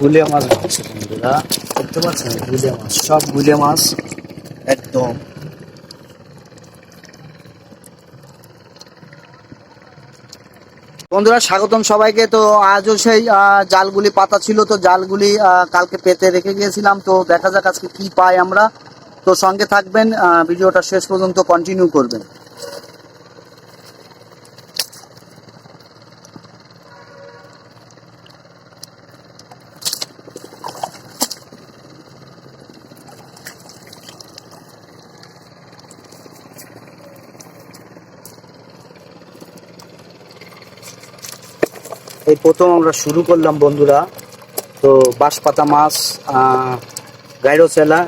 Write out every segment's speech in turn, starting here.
গুলে মাছ হচ্ছে বন্ধুরা, দেখতে পাচ্ছেন গুলে মাছ, সব গুলে মাছ একদম। বন্ধুরা স্বাগতম সবাইকে। তো আজও সেই জালগুলি পাতা ছিল, তো জালগুলি কালকে পেতে রেখে গিয়েছিলাম। তো দেখা যাক আজকে কি পাই আমরা। তো সঙ্গে থাকবেন, ভিডিওটা শেষ পর্যন্ত কন্টিনিউ করবেন। এই প্রথম আমরা শুরু করলাম বন্ধুরা। তো বাঁশপাতা মাছ, গাইরোচেলা,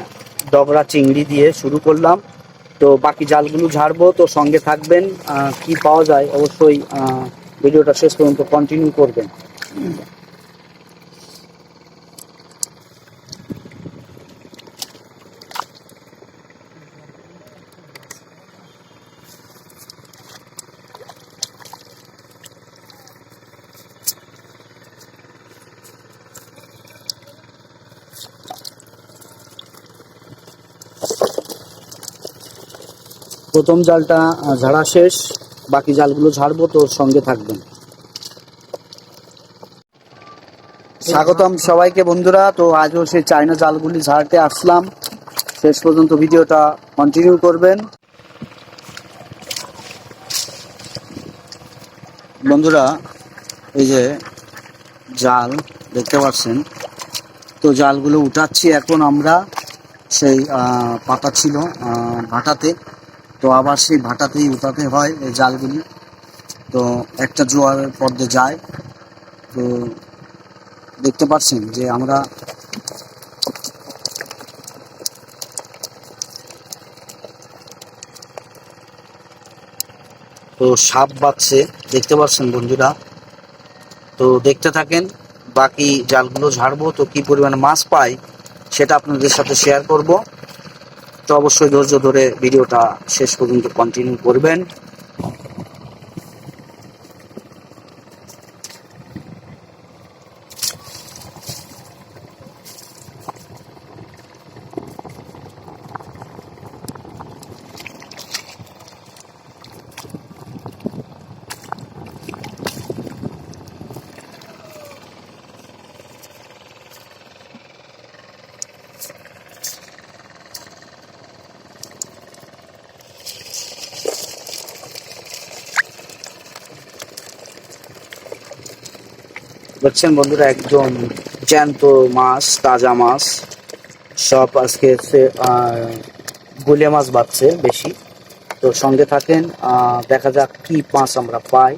ডগরা চিংড়ি দিয়ে শুরু করলাম। তো বাকি জালগুলো ঝাড়বো, তো সঙ্গে থাকবেন। কি পাওয়া যায় অবশ্যই ভিডিওটা শেষ পর্যন্ত কন্টিনিউ করবেন। প্রথম জালটা ঝাড়া শেষ, বাকি জালগুলো ঝাড়বো, তো সঙ্গে থাকবেন। স্বাগতম সবাইকে বন্ধুরা। তো আজও সেই চায়না জালগুলি ঝাড়তে আসলাম, শেষ পর্যন্ত ভিডিওটা কন্টিনিউ করবেন বন্ধুরা। এই যে জাল দেখতে পাচ্ছেন, তো জালগুলো উঠাচ্ছি এখন আমরা। সেই পাতা ছিল ভাটাতে, তো আবার সেই ভাটাতেই উঠাতে হয় এই জালগুলি। তো একটা জোয়ারের পর্দে যায়। তো দেখতে পাচ্ছেন যে আমরা তো সাপ বাজছে, দেখতে পাচ্ছেন বন্ধুরা। তো দেখতে থাকেন, বাকি জালগুলো ঝাড়বো। তো কি পরিমাণে মাছ পাই সেটা আপনাদের সাথে শেয়ার করব। তো অবশ্যই ধৈর্য ধরে ভিডিওটা শেষ পর্যন্ত কন্টিনিউ করবেন। দেখছেন বন্ধুরা, একদম জ্যান্ত মাছ, তাজা মাছ সব। আজকে গুলে মাছ বাজছে বেশি। তো সঙ্গে থাকেন, দেখা যাক কি মাছ আমরা পাই।